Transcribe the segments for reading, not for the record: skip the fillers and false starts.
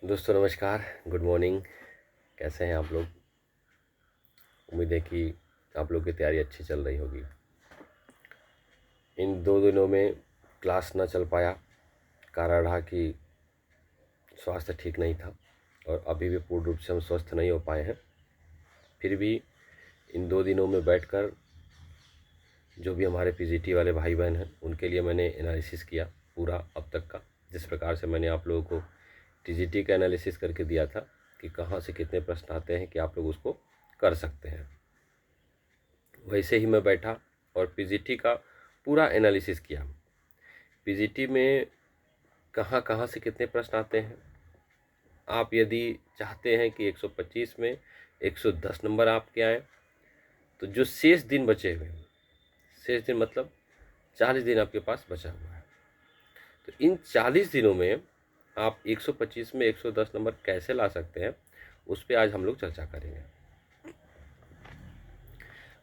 दोस्तों नमस्कार, good morning. कैसे हैं आप लोग? उम्मीद है कि आप लोग की तैयारी अच्छी चल रही होगी। इन 2 दिनों में क्लास ना चल पाया, कारण रहा कि स्वास्थ्य ठीक नहीं था और अभी भी पूर्ण रूप से हम स्वस्थ नहीं हो पाए हैं। फिर भी इन 2 दिनों में बैठकर जो भी हमारे पीजीटी वाले भाई बहन हैं उनके लिए मैंने एनालिसिस किया पूरा अब तक का। जिस प्रकार से मैंने आप लोगों को टीजीटी का एनालिसिस करके दिया था कि कहाँ से कितने प्रश्न आते हैं कि आप लोग उसको कर सकते हैं, वैसे ही मैं बैठा और पीजीटी का पूरा एनालिसिस किया। पीजीटी में कहाँ कहाँ से कितने प्रश्न आते हैं। आप यदि चाहते हैं कि 125 में 110 नंबर आपके आए, तो जो शेष दिन बचे हुए हैं, शेष दिन मतलब 40 दिन आपके पास बचा हुआ है, तो इन 40 दिनों में आप 125 में 110 नंबर कैसे ला सकते हैं, उस पर आज हम लोग चर्चा करेंगे।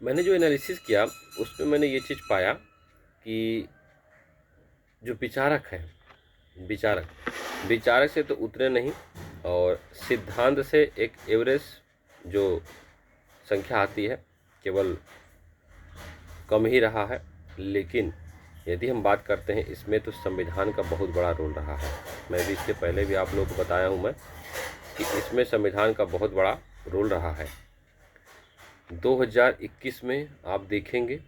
मैंने जो एनालिसिस किया उसमें मैंने ये चीज़ पाया कि जो विचारक हैं, विचारक विचारक से तो उतरे नहीं और सिद्धांत से एक एवरेज जो संख्या आती है केवल कम ही रहा है। लेकिन यदि हम बात करते हैं इसमें, तो संविधान का बहुत बड़ा रोल रहा है। मैं भी इससे पहले भी आप लोगों को बताया हूँ मैं कि इसमें संविधान का बहुत बड़ा रोल रहा है। 2021 में आप देखेंगे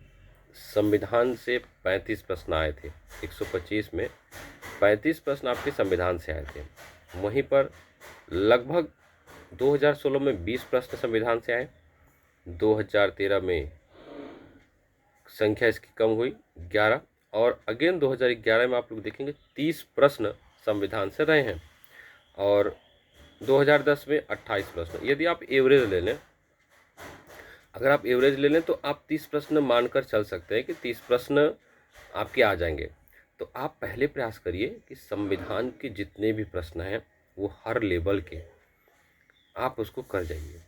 संविधान से 35 प्रश्न आए थे। 125 में 35 प्रश्न आपके संविधान से आए थे। वहीं पर लगभग 2016 में 20 प्रश्न संविधान से आए। 2013 में संख्या इसकी कम हुई 11, और अगेन 2011 में आप लोग देखेंगे 30 प्रश्न संविधान से रहे हैं, और 2010 में 28 प्रश्न। यदि आप एवरेज ले लें, अगर आप एवरेज ले लें तो आप 30 प्रश्न मानकर चल सकते हैं कि 30 प्रश्न आपके आ जाएंगे। तो आप पहले प्रयास करिए कि संविधान के जितने भी प्रश्न हैं वो हर लेवल के आप उसको कर जाइए।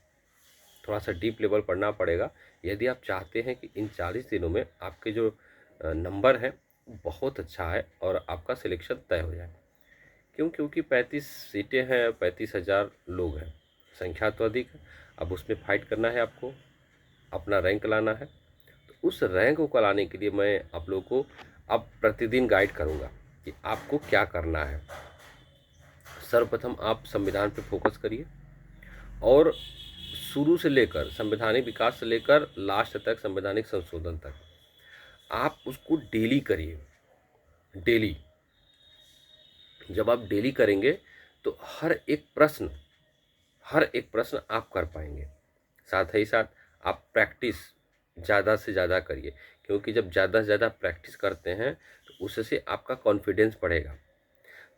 थोड़ा सा डीप लेवल पढ़ना पड़ेगा यदि आप चाहते हैं कि इन 40 दिनों में आपके जो नंबर हैं बहुत अच्छा है और आपका सिलेक्शन तय हो जाए। क्योंकि 35 सीटें हैं, 35,000 लोग हैं, संख्या तो अधिक है। अब उसमें फाइट करना है, आपको अपना रैंक लाना है। तो उस रैंक को लाने के लिए मैं आप लोगों को अब प्रतिदिन गाइड करूंगा कि आपको क्या करना है। सर्वप्रथम आप संविधान पर फोकस करिए और शुरू से लेकर संवैधानिक विकास से लेकर लास्ट तक संवैधानिक संशोधन तक आप उसको डेली करिए। डेली जब आप डेली करेंगे तो हर एक प्रश्न आप कर पाएंगे। साथ ही साथ आप प्रैक्टिस ज़्यादा से ज़्यादा करिए, क्योंकि जब ज़्यादा से ज़्यादा प्रैक्टिस करते हैं तो उससे आपका कॉन्फिडेंस बढ़ेगा।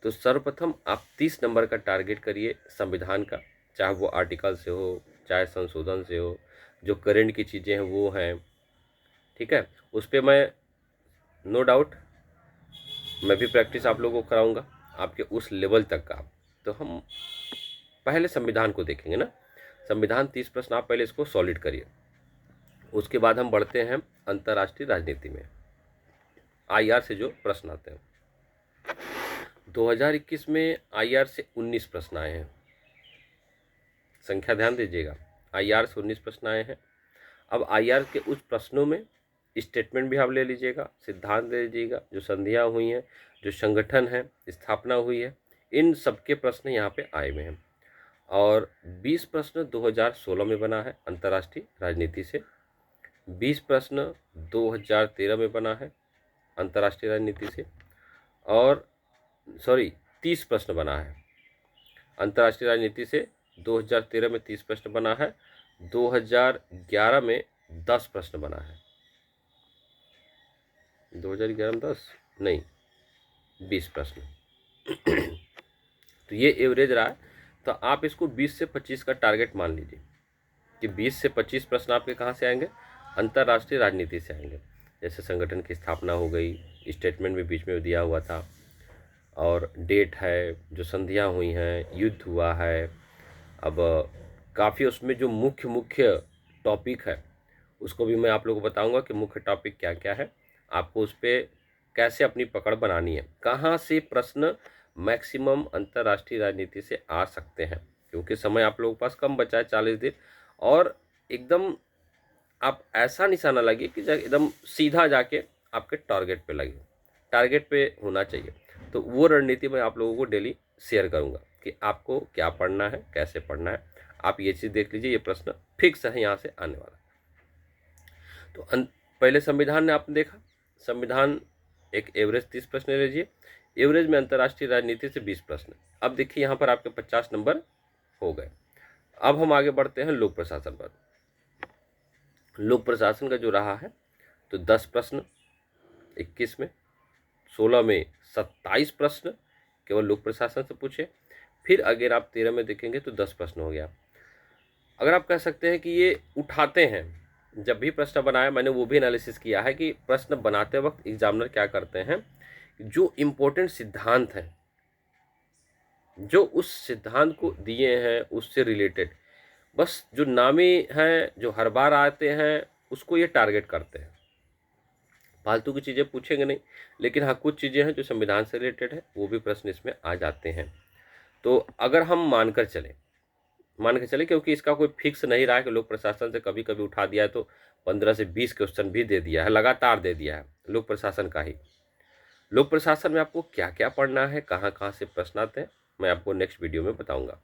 तो सर्वप्रथम आप 30 नंबर का टारगेट करिए संविधान का, चाहे वो आर्टिकल से हो चाहे संशोधन से हो, जो करेंट की चीज़ें हैं वो हैं, ठीक है। उस पर मैं नो डाउट मैं भी प्रैक्टिस आप लोगों को कराऊंगा आपके उस लेवल तक का। तो हम पहले संविधान को देखेंगे ना। संविधान 30 प्रश्न आप पहले इसको सॉलिड करिए, उसके बाद हम बढ़ते हैं अंतर्राष्ट्रीय राजनीति में। आईआर से जो प्रश्न आते हैं, 2021 में आईआर से 19 प्रश्न आए हैं। संख्या ध्यान दीजिएगा, आईआर से 19 प्रश्न आए हैं। अब आईआर के उस प्रश्नों में स्टेटमेंट भी आप ले लीजिएगा, सिद्धांत ले लीजिएगा, जो संधियाँ हुई हैं, जो संगठन है, स्थापना हुई है, इन सबके प्रश्न यहाँ पे आए हुए हैं। और 20 प्रश्न 2016 में बना है अंतर्राष्ट्रीय राजनीति से, 20 प्रश्न 2013 में बना है अंतर्राष्ट्रीय राजनीति से, और 30 प्रश्न बना है अंतर्राष्ट्रीय राजनीति से। 2013 में 30 प्रश्न बना है, 2011 में 10 प्रश्न बना है। 2011 में 10 नहीं, 20 प्रश्न। तो ये एवरेज रहा है। तो आप इसको 20 से 25 का टारगेट मान लीजिए कि 20 से 25 प्रश्न आपके कहाँ से आएंगे, अंतर्राष्ट्रीय राजनीति से आएंगे। जैसे संगठन की स्थापना हो गई, स्टेटमेंट भी बीच में दिया हुआ था, और डेट है, जो संधियाँ हुई हैं, युद्ध हुआ है। अब काफ़ी उसमें जो मुख्य टॉपिक है उसको भी मैं आप लोगों को बताऊंगा कि मुख्य टॉपिक क्या क्या है, आपको उस पर कैसे अपनी पकड़ बनानी है, कहाँ से प्रश्न मैक्सिमम अंतर्राष्ट्रीय राजनीति से आ सकते हैं, क्योंकि समय आप लोगों के पास कम बचा है, 40 दिन। और एकदम आप ऐसा निशाना लगे कि एकदम सीधा जाके आपके टारगेट पे लगे, टारगेट पे होना चाहिए। तो वो रणनीति मैं आप लोगों को डेली शेयर करूंगा कि आपको क्या पढ़ना है, कैसे पढ़ना है। आप ये चीज़ देख लीजिए, ये प्रश्न फिक्स है यहाँ से आने वाला। तो पहले संविधान ने आपने देखा, संविधान एक एवरेज 30 प्रश्न ले लीजिए, एवरेज में अंतर्राष्ट्रीय राजनीति से 20 प्रश्न। अब देखिए यहाँ पर आपके 50 नंबर हो गए। अब हम आगे बढ़ते हैं लोक प्रशासन पर। लोक प्रशासन का जो रहा है तो 10 प्रश्न 21 में, 16 में 27 प्रश्न केवल लोक प्रशासन से पूछे। फिर अगर आप 13 में देखेंगे तो 10 प्रश्न हो गया। अगर आप कह सकते हैं कि ये उठाते हैं, जब भी प्रश्न बनाया मैंने वो भी एनालिसिस किया है कि प्रश्न बनाते वक्त एग्जामिनर क्या करते हैं, जो इम्पोर्टेंट सिद्धांत हैं, जो उस सिद्धांत को दिए हैं उससे रिलेटेड, बस जो नामी हैं जो हर बार आते हैं उसको ये टारगेट करते हैं। फालतू की चीज़ें पूछेंगे नहीं, लेकिन हाँ कुछ चीज़ें हैं जो संविधान से रिलेटेड है, वो भी प्रश्न इसमें आ जाते हैं। तो अगर हम मानकर चले क्योंकि इसका कोई फिक्स नहीं रहा है कि लोक प्रशासन से कभी कभी उठा दिया है, तो 15 से 20 क्वेश्चन भी दे दिया है, लगातार दे दिया है लोक प्रशासन का ही। लोक प्रशासन में आपको क्या क्या पढ़ना है, कहाँ कहाँ से प्रश्न आते हैं, मैं आपको नेक्स्ट वीडियो में बताऊंगा।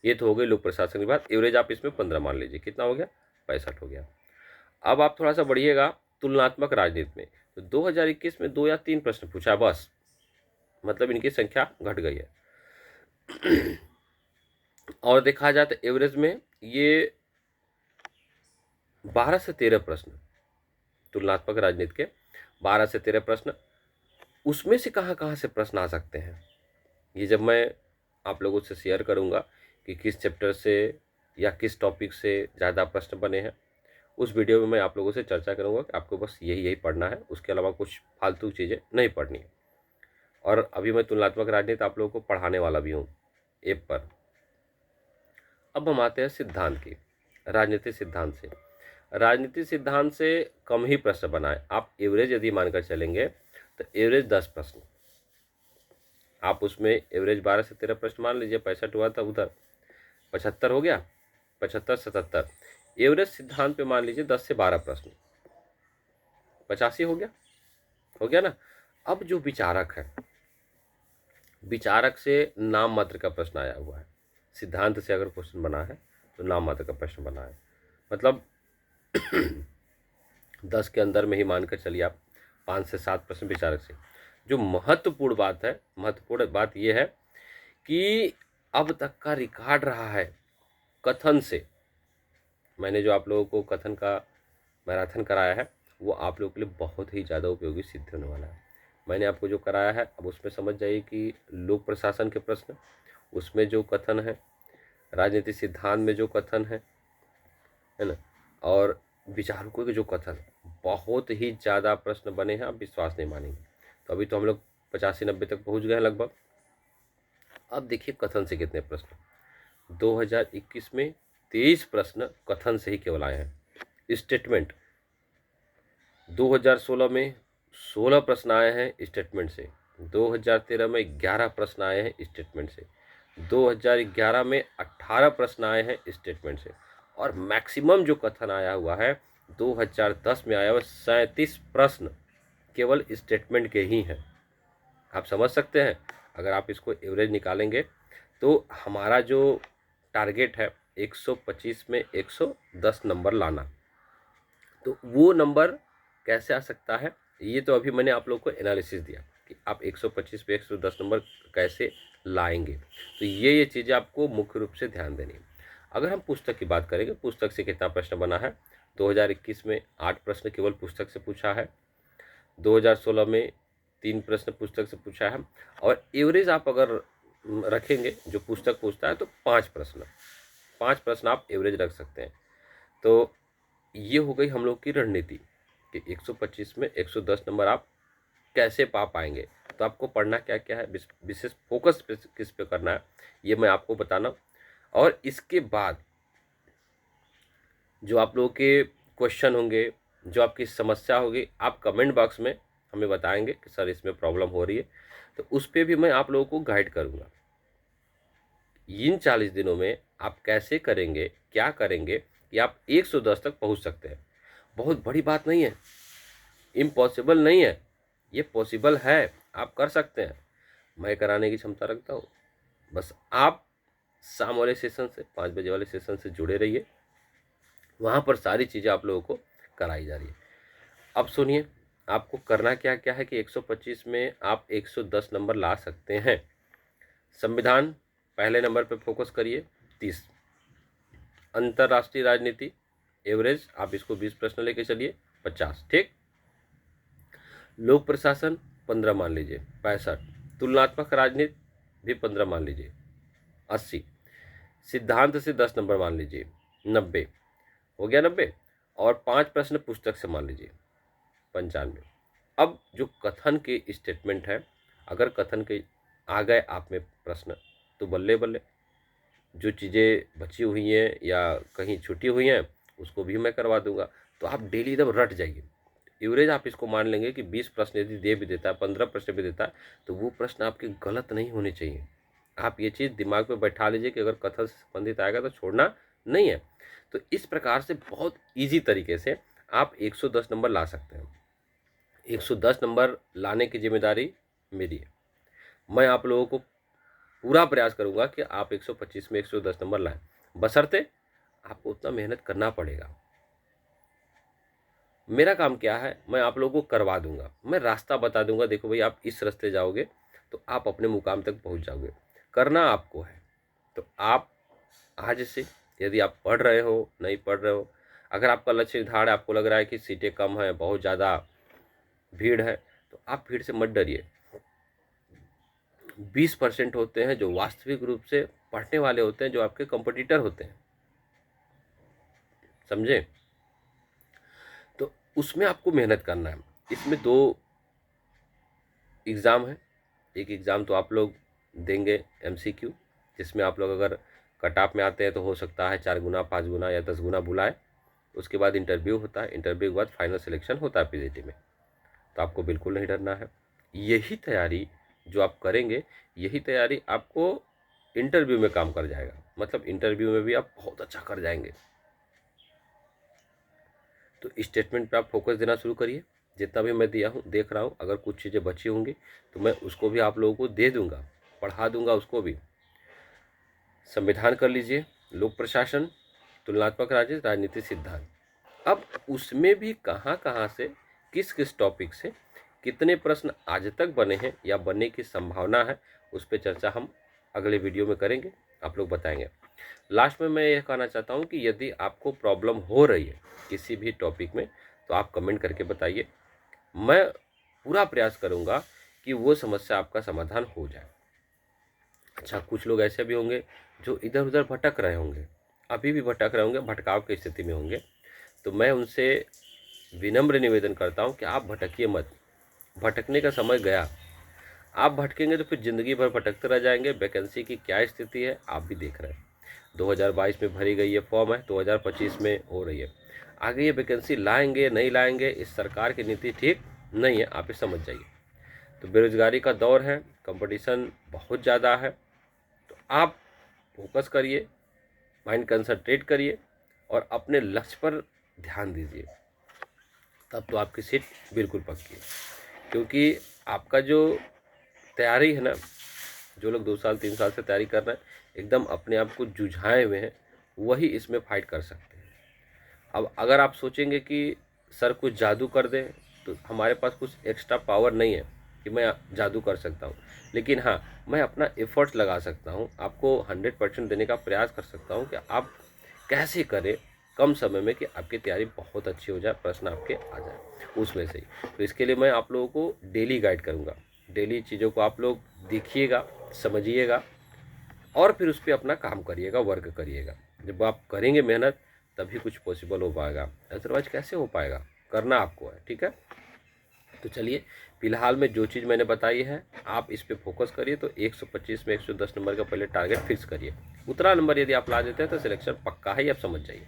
ये तो हो गई लोक प्रशासन की बात। एवरेज आप इसमें 15 मान लीजिए, कितना हो गया, 65 हो गया। अब आप थोड़ा सा बढ़िएगा तुलनात्मक राजनीति में, तो 2021 में 2 या 3 प्रश्न पूछा बस, मतलब इनकी संख्या घट गई है। और देखा जाए तो एवरेज में ये 12 से 13 प्रश्न, तुलनात्मक राजनीति के 12 से 13 प्रश्न, उसमें से कहाँ कहाँ से प्रश्न आ सकते हैं, ये जब मैं आप लोगों से शेयर करूँगा कि किस चैप्टर से या किस टॉपिक से ज़्यादा प्रश्न बने हैं, उस वीडियो में मैं आप लोगों से चर्चा करूँगा कि आपको बस यही पढ़ना है, उसके अलावा कुछ फालतू चीज़ें नहीं पढ़नी है। और अभी मैं तुलनात्मक राजनीति आप लोगों को पढ़ाने वाला भी हूँ ऐप पर। अब हम आते हैं सिद्धांत की, राजनीतिक सिद्धांत से। राजनीतिक सिद्धांत से कम ही प्रश्न बनाए। आप एवरेज यदि मानकर चलेंगे तो एवरेज 10 प्रश्न, आप उसमें एवरेज 12 से 13 प्रश्न मान लीजिए, 65 हुआ था, उधर 75 हो गया, 75 77। एवरेज सिद्धांत पे मान लीजिए 10 से 12 प्रश्न, 85 हो गया ना। अब जो विचारक है, विचारक से नाम मात्र का प्रश्न आया हुआ है, सिद्धांत से अगर क्वेश्चन बना है तो नाम मात्र का प्रश्न बना है, मतलब 10 के अंदर में ही मानकर चलिए आप 5 से 7 प्रश्न विचारक से। जो महत्वपूर्ण बात यह है कि अब तक का रिकॉर्ड रहा है कथन से, मैंने जो आप लोगों को कथन का मैराथन कराया है वो आप लोगों के लिए बहुत ही ज़्यादा उपयोगी सिद्ध होने वाला है। मैंने आपको जो कराया है अब उसमें समझ जाइए कि लोक प्रशासन के प्रश्न, उसमें जो कथन है, राजनीतिक सिद्धांत में जो कथन है ना, और विचारकों के जो कथन, बहुत ही ज़्यादा प्रश्न बने हैं, आप विश्वास नहीं मानेंगे। तो अभी तो हम लोग 85-90 तक पहुंच गए हैं लगभग। अब देखिए कथन से कितने प्रश्न, 2021 में 23 प्रश्न कथन से ही केवल आए हैं। स्टेटमेंट 2016 में 16 प्रश्न आए हैं स्टेटमेंट से, 2013 में 11 प्रश्न आए हैं स्टेटमेंट से, 2011 में 18 प्रश्न आए हैं स्टेटमेंट से, और मैक्सिमम जो कथन आया हुआ है 2010 में आया हुआ 37 प्रश्न केवल स्टेटमेंट के ही हैं। आप समझ सकते हैं, अगर आप इसको एवरेज निकालेंगे तो हमारा जो टारगेट है 125 में 110 नंबर लाना, तो वो नंबर कैसे आ सकता है, ये तो अभी मैंने आप लोग को एनालिसिस दिया कि आप 125 पे 110 नंबर कैसे लाएंगे। तो ये चीज़ें आपको मुख्य रूप से ध्यान देनी है। अगर हम पुस्तक की बात करेंगे, पुस्तक से कितना प्रश्न बना है, 2021 में 8 प्रश्न केवल पुस्तक से पूछा है, 2016 में 3 प्रश्न पुस्तक से पूछा है, और एवरेज आप अगर रखेंगे जो पुस्तक पूछता है तो 5 प्रश्न आप एवरेज रख सकते हैं। तो ये हो गई हम लोग की रणनीति कि 125 में 110 नंबर आप कैसे पा पाएंगे। तो आपको पढ़ना क्या क्या है, विशेष फोकस किस पे करना है, ये मैं आपको बताना। और इसके बाद जो आप लोगों के क्वेश्चन होंगे, जो आपकी समस्या होगी, आप कमेंट बॉक्स में हमें बताएंगे कि सर इसमें प्रॉब्लम हो रही है, तो उस पर भी मैं आप लोगों को गाइड करूँगा। इन 40 दिनों में आप कैसे करेंगे, क्या करेंगे कि आप 110 तक पहुंच सकते हैं। बहुत बड़ी बात नहीं है, इम्पॉसिबल नहीं है, ये पॉसिबल है, आप कर सकते हैं। मैं कराने की क्षमता रखता हूँ। बस आप शाम वाले सेशन से 5 बजे वाले सेशन से जुड़े रहिए, वहाँ पर सारी चीज़ें आप लोगों को कराई जा रही है। अब सुनिए, आपको करना क्या क्या है कि 125 में आप 110 नंबर ला सकते हैं। संविधान पहले नंबर पर फोकस करिए 30। अंतर्राष्ट्रीय राजनीति एवरेज आप इसको 20 प्रश्न लेके चलिए 50, ठीक। लोक प्रशासन 15 मान लीजिए 65। तुलनात्मक राजनीति भी 15 मान लीजिए 80। सिद्धांत से 10 नंबर मान लीजिए 90, हो गया 90। और 5 प्रश्न पुस्तक से मान लीजिए 95। अब जो कथन के स्टेटमेंट है, अगर कथन के आ गए आप में प्रश्न तो बल्ले बल्ले, जो चीज़ें बची हुई हैं या कहीं छुटी हुई हैं उसको भी मैं करवा दूंगा। तो आप डेली एकदम रट जाइए। एवरेज आप इसको मान लेंगे कि 20 प्रश्न यदि दे भी देता है, 15 प्रश्न भी देता है, तो वो प्रश्न आपके गलत नहीं होने चाहिए। आप ये चीज़ दिमाग में बैठा लीजिए कि अगर कथन से संबंधित आएगा तो छोड़ना नहीं है। तो इस प्रकार से बहुत ईजी तरीके से आप 110 नंबर ला सकते हैं। 110 नंबर लाने की जिम्मेदारी मेरी है। मैं आप लोगों को पूरा प्रयास करूंगा कि आप 125 में 110 नंबर लाएं, बशर्ते आपको उतना मेहनत करना पड़ेगा। मेरा काम क्या है, मैं आप लोगों को करवा दूंगा, मैं रास्ता बता दूंगा, देखो भाई आप इस रास्ते जाओगे तो आप अपने मुकाम तक पहुंच जाओगे। करना आपको है। तो आप आज से, यदि आप पढ़ रहे हो, नहीं पढ़ रहे हो, अगर आपका लक्ष्य निर्धारण है, आपको लग रहा है कि सीटें कम है, बहुत ज़्यादा भीड़ है, तो आप भीड़ से मत डरिए। 20% होते हैं जो वास्तविक रूप से पढ़ने वाले होते हैं, जो आपके कंपटीटर होते हैं, समझे। तो उसमें आपको मेहनत करना है। इसमें 2 एग्ज़ाम है। एक एग्ज़ाम तो आप लोग देंगे MCQ, जिसमें आप लोग अगर कट ऑफ में आते हैं तो हो सकता है 4 गुना, 5 गुना या 10 गुना बुलाए। उसके बाद इंटरव्यू होता है, इंटरव्यू के बाद फाइनल सिलेक्शन होता है PGT में। तो आपको बिल्कुल नहीं डरना है। यही तैयारी जो आप करेंगे, यही तैयारी आपको इंटरव्यू में काम कर जाएगा। मतलब इंटरव्यू में भी आप बहुत अच्छा कर जाएंगे। तो स्टेटमेंट पे आप फोकस देना शुरू करिए। जितना भी मैं दिया हूँ, देख रहा हूँ, अगर कुछ चीज़ें बची होंगी तो मैं उसको भी आप लोगों को दे दूंगा, पढ़ा दूंगा उसको भी। संविधान कर लीजिए, लोक प्रशासन, तुलनात्मक राजनीति, राजनीति सिद्धांत। अब उसमें भी कहाँ कहाँ से, किस किस टॉपिक से कितने प्रश्न आज तक बने हैं या बनने की संभावना है, उस पर चर्चा हम अगले वीडियो में करेंगे, आप लोग बताएंगे। लास्ट में मैं ये कहना चाहता हूँ कि यदि आपको प्रॉब्लम हो रही है किसी भी टॉपिक में तो आप कमेंट करके बताइए। मैं पूरा प्रयास करूँगा कि वो समस्या आपका समाधान हो जाए। अच्छा, कुछ लोग ऐसे भी होंगे जो इधर उधर भटक रहे होंगे, अभी भी भटक रहे होंगे, भटकाव की स्थिति में होंगे, तो मैं उनसे विनम्र निवेदन करता हूँ कि आप भटकिए मत। भटकने का समय गया। आप भटकेंगे तो फिर ज़िंदगी भर भटकते रह जाएंगे। वैकेंसी की क्या स्थिति है आप भी देख रहे हैं। 2022 में भरी गई ये फॉर्म है, 2025 में हो रही है। आगे ये वैकेंसी लाएंगे नहीं लाएंगे, इस सरकार की नीति ठीक नहीं है, आप ये समझ जाइए। तो बेरोजगारी का दौर है, कंपटीशन बहुत ज़्यादा है। तो आप फोकस करिए, माइंड कंसंट्रेट करिए और अपने लक्ष्य पर ध्यान दीजिए, तब तो आपकी सीट बिल्कुल पक्की है। क्योंकि आपका जो तैयारी है ना, जो लोग 2 साल 3 साल से तैयारी कर रहे हैं, एकदम अपने आप को जुझाए हुए हैं, वही इसमें फाइट कर सकते हैं। अब अगर आप सोचेंगे कि सर कुछ जादू कर दें, तो हमारे पास कुछ एक्स्ट्रा पावर नहीं है कि मैं जादू कर सकता हूँ। लेकिन हाँ, मैं अपना एफर्ट्स लगा सकता हूँ, आपको 100% देने का प्रयास कर सकता हूँ कि आप कैसे करें कम समय में कि आपकी तैयारी बहुत अच्छी हो जाए, प्रश्न आपके आ जाए उसमें से ही। तो इसके लिए मैं आप लोगों को डेली गाइड करूँगा। डेली चीज़ों को आप लोग देखिएगा, समझिएगा और फिर उस पर अपना काम करिएगा, वर्क करिएगा। जब आप करेंगे मेहनत तभी कुछ पॉसिबल हो पाएगा, अदरवाइज कैसे हो पाएगा। करना आपको है, ठीक है। तो चलिए, फिलहाल में जो चीज़ मैंने बताई है आप इस पे फोकस करिए। तो 125 में 110 नंबर का पहले टारगेट फिक्स करिए। उतना नंबर यदि आप ला देते हैं तो सिलेक्शन पक्का है, आप समझ जाइए।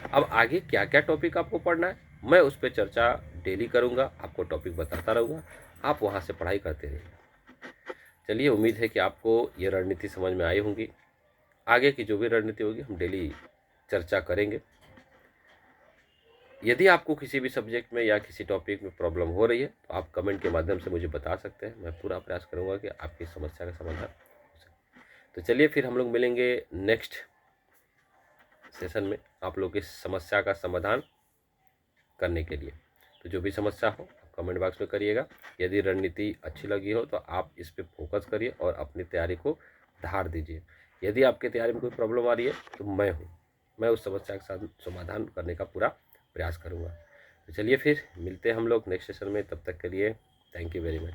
अब आगे क्या क्या टॉपिक आपको पढ़ना है मैं उस पर चर्चा डेली करूँगा, आपको टॉपिक बताता रहूँगा, आप वहाँ से पढ़ाई करते रहिए। चलिए, उम्मीद है कि आपको ये रणनीति समझ में आई होंगी। आगे की जो भी रणनीति होगी हम डेली चर्चा करेंगे। यदि आपको किसी भी सब्जेक्ट में या किसी टॉपिक में प्रॉब्लम हो रही है तो आप कमेंट के माध्यम से मुझे बता सकते हैं। मैं पूरा प्रयास करूंगा कि आपकी समस्या का समाधान हो सके। तो चलिए फिर हम लोग मिलेंगे नेक्स्ट सेशन में आप लोग की समस्या का समाधान करने के लिए। तो जो भी समस्या हो कमेंट बॉक्स में करिएगा। यदि रणनीति अच्छी लगी हो तो आप इस पर फोकस करिए और अपनी तैयारी को धार दीजिए। यदि आपकी तैयारी में कोई प्रॉब्लम आ रही है तो मैं उस समस्या के साथ समाधान करने का पूरा प्रयास करूंगा। तो चलिए फिर मिलते हैं हम लोग नेक्स्ट सेशन में। तब तक के लिए थैंक यू वेरी मच।